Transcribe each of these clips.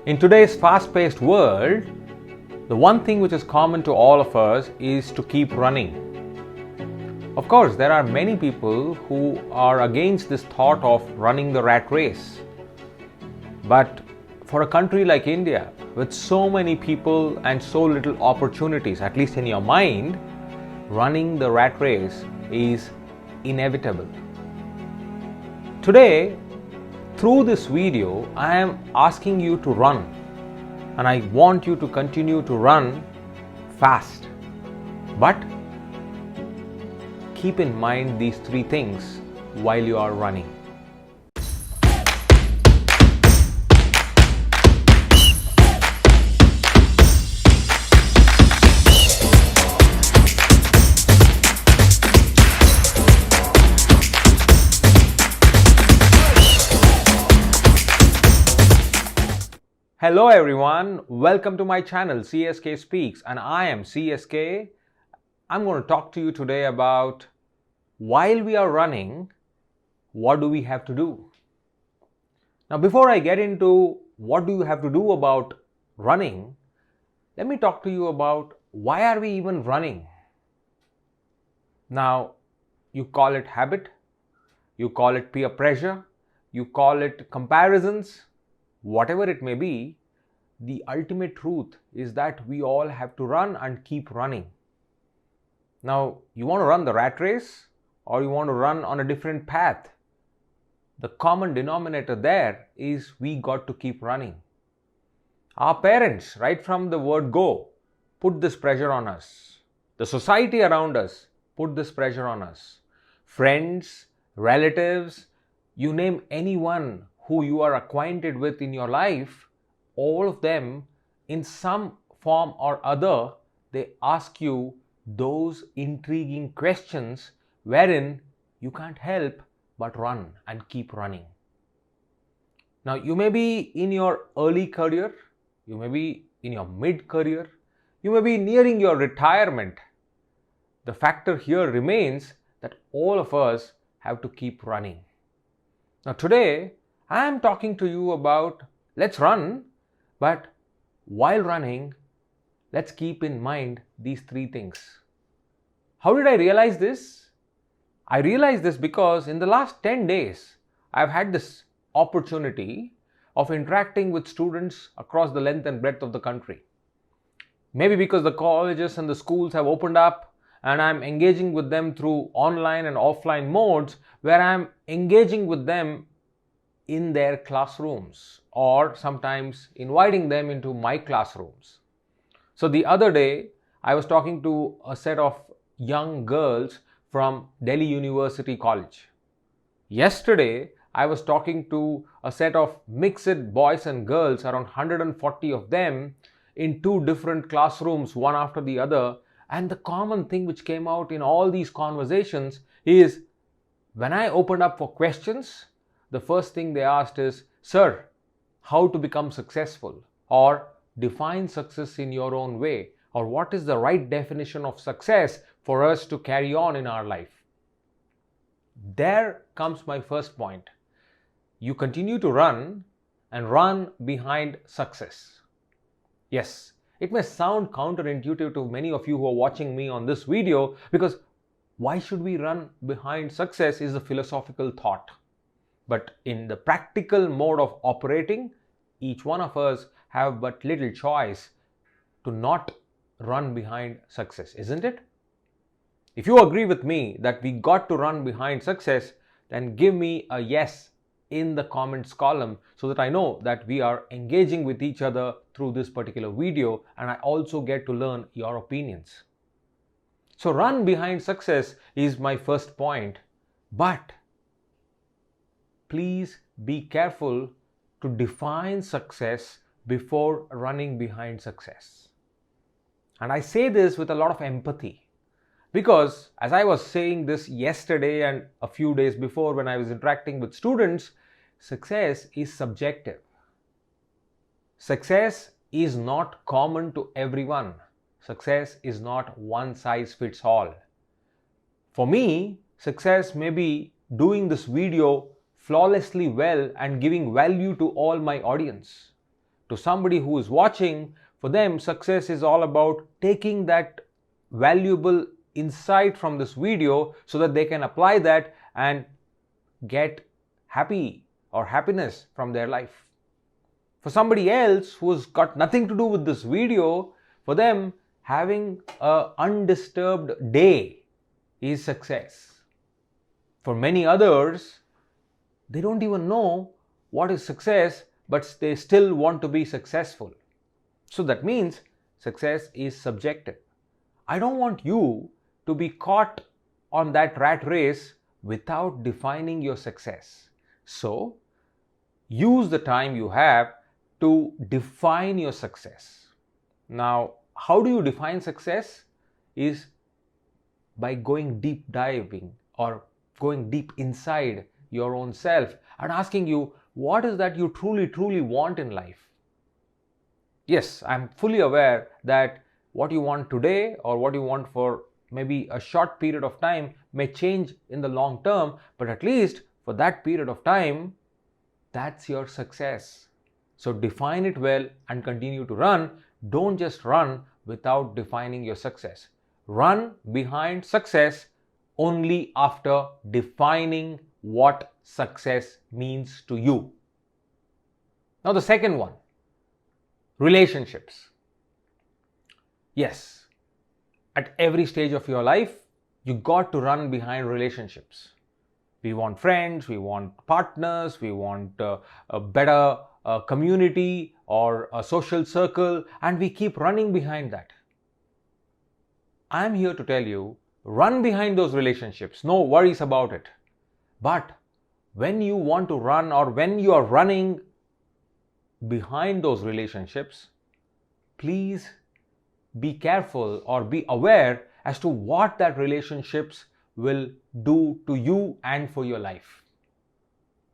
In today's fast-paced world, the one thing which is common to all of us is to keep running. Of course, there are many people who are against this thought of running the rat race. But for a country like India, with so many people and so little opportunities, at least in your mind, running the rat race is inevitable. Today, through this video, I am asking you to run, and I want you to continue to run fast. But keep in mind these three things while you are running. Hello everyone, welcome to my channel CSK Speaks, and I am CSK. I'm going to talk to you today about while we are running, what do we have to do? Now before I get into what do you have to do about running, let me talk to you about why are we even running? Now you call it habit, you call it peer pressure, you call it comparisons, whatever it may be, the ultimate truth is that we all have to run and keep running. Now, you want to run the rat race or you want to run on a different path? The common denominator there is we got to keep running. Our parents, right from the word go, put this pressure on us. The society around us put this pressure on us. Friends, relatives, you name anyone who you are acquainted with in your life, all of them in some form or other, they ask you those intriguing questions wherein you can't help but run and keep running. Now you may be in your early career, you may be in your mid-career, you may be nearing your retirement. The factor here remains that all of us have to keep running. Now today, I am talking to you about let's run, but while running, let's keep in mind these three things. How did I realize this? I realized this because in the last 10 days, I've had this opportunity of interacting with students across the length and breadth of the country. Maybe because the colleges and the schools have opened up and I'm engaging with them through online and offline modes where I'm engaging with them in their classrooms or sometimes inviting them into my classrooms. So the other day, I was talking to a set of young girls from Delhi University College. Yesterday, I was talking to a set of mixed boys and girls, around 140 of them, in two different classrooms, one after the other. And the common thing which came out in all these conversations is when I opened up for questions, the first thing they asked is, "Sir, how to become successful?" Or define success in your own way, or what is the right definition of success for us to carry on in our life? There comes my first point. You continue to run and run behind success. Yes, it may sound counterintuitive to many of you who are watching me on this video because why should we run behind success is a philosophical thought. But in the practical mode of operating, each one of us have but little choice to not run behind success, isn't it? If you agree with me that we got to run behind success, then give me a yes in the comments column so that I know that we are engaging with each other through this particular video and I also get to learn your opinions. So run behind success is my first point, but please be careful to define success before running behind success. And I say this with a lot of empathy because as I was saying this yesterday and a few days before when I was interacting with students, success is subjective. Success is not common to everyone. Success is not one size fits all. For me, success may be doing this video flawlessly well and giving value to all my audience. To somebody who is watching, for them, success is all about taking that valuable insight from this video so that they can apply that and get happy or happiness from their life. For somebody else who's got nothing to do with this video, for them, having an undisturbed day is success. For many others, they don't even know what is success, but they still want to be successful. So that means success is subjective. I don't want you to be caught on that rat race without defining your success. So, use the time you have to define your success. Now, how do you define success? Is by going deep diving or going deep inside your own self and asking you, what is that you truly want in life? Yes, I'm fully aware that what you want today or what you want for maybe a short period of time may change in the long term, but at least for that period of time, that's your success. So define it well and continue to run. Don't just run without defining your success. Run behind success only after defining what success means to you. Now the second one, relationships. Yes, at every stage of your life, you got to run behind relationships. We want friends, we want partners, we want a better community or a social circle, and we keep running behind that. I'm here to tell you, run behind those relationships, no worries about it. But when you want to run or when you are running behind those relationships, please be careful or be aware as to what that relationships will do to you and for your life.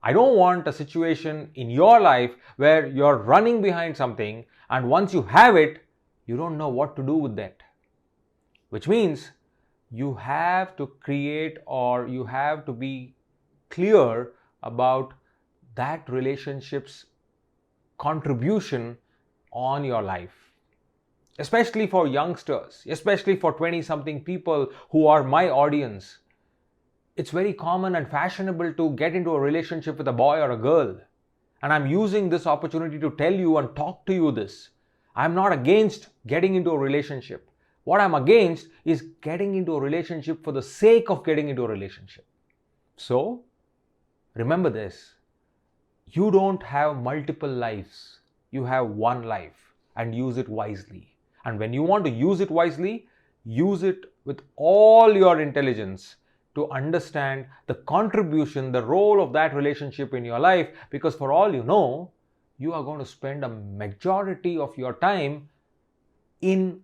I don't want a situation in your life where you're running behind something and once you have it, you don't know what to do with that. Which means you have to create or you have to be clear about that relationship's contribution on your life. Especially for youngsters, especially for 20-something people who are my audience. It's very common and fashionable to get into a relationship with a boy or a girl. And I'm using this opportunity to tell you and talk to you this. I'm not against getting into a relationship. What I'm against is getting into a relationship for the sake of getting into a relationship. So, remember this. You don't have multiple lives. You have one life and use it wisely. And when you want to use it wisely, use it with all your intelligence to understand the contribution, the role of that relationship in your life, because for all you know, you are going to spend a majority of your time in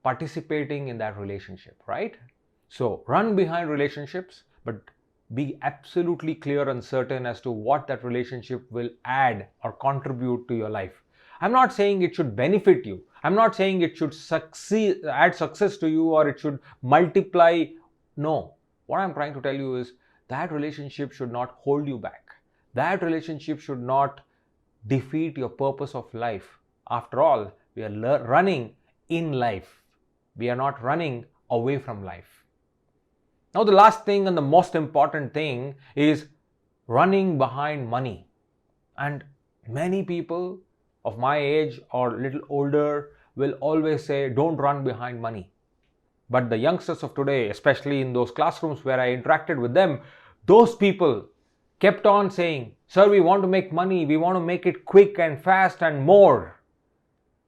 participating in that relationship, right? So run behind relationships, but be absolutely clear and certain as to what that relationship will add or contribute to your life. I'm not saying it should benefit you. I'm not saying it should add success to you or it should multiply. No. What I'm trying to tell you is that relationship should not hold you back. That relationship should not defeat your purpose of life. After all, we are running in life. We are not running away from life. Now, the last thing and the most important thing is running behind money. And many people of my age or little older will always say, don't run behind money. But the youngsters of today, especially in those classrooms where I interacted with them, those people kept on saying, sir, we want to make money. We want to make it quick and fast and more.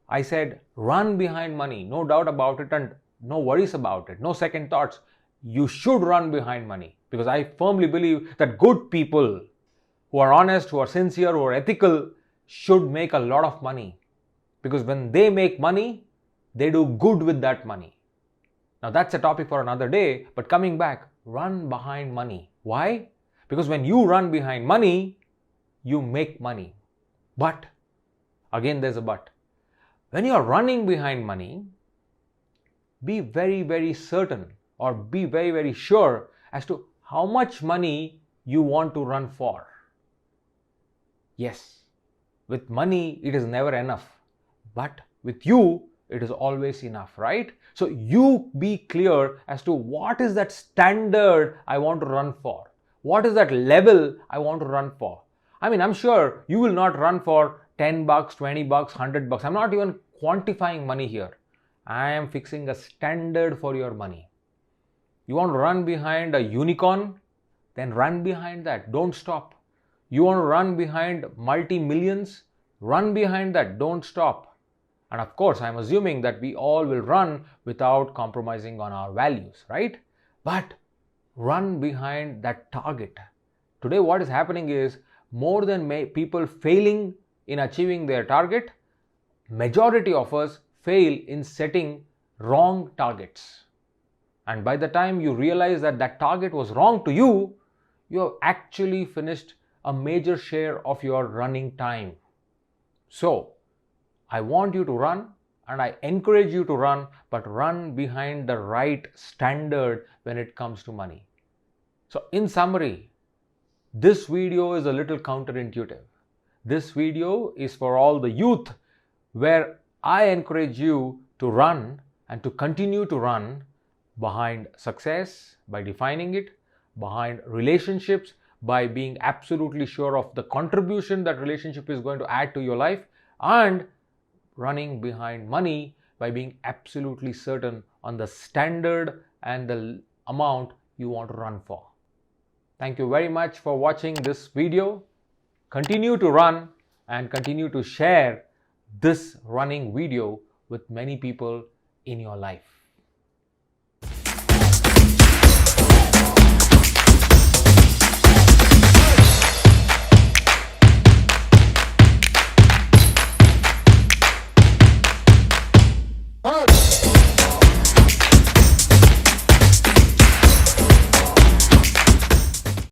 I said, run behind money. No doubt about it and no worries about it. No second thoughts. You should run behind money because I firmly believe that good people who are honest, who are sincere, who are ethical should make a lot of money. Because when they make money, they do good with that money. Now that's a topic for another day, but coming back, run behind money. Why? Because when you run behind money, you make money. But, again there's a but. When you are running behind money, be very certain or be very sure as to how much money you want to run for. Yes, With money, it is never enough. But with you, it is always enough, right? So you be clear as to what is that standard I want to run for. What is that level I want to run for? I mean, I'm sure you will not run for 10 bucks, 20 bucks, 100 bucks. I'm not even quantifying money here. I am fixing a standard for your money. You want to run behind a unicorn? Then run behind that. Don't stop. You want to run behind multi-millions? Run behind that. Don't stop. And of course, I'm assuming that we all will run without compromising on our values, right? But run behind that target. Today, what is happening is more than people failing in achieving their target, majority of us fail in setting wrong targets. And by the time you realize that that target was wrong to you, you have actually finished a major share of your running time. So, I want you to run and I encourage you to run, but run behind the right standard when it comes to money. So, in summary, this video is a little counterintuitive. This video is for all the youth where I encourage you to run and to continue to run behind success by defining it, behind relationships by being absolutely sure of the contribution that relationship is going to add to your life, and running behind money by being absolutely certain on the standard and the amount you want to run for. Thank you very much for watching this video. Continue to run and continue to share this running video with many people in your life.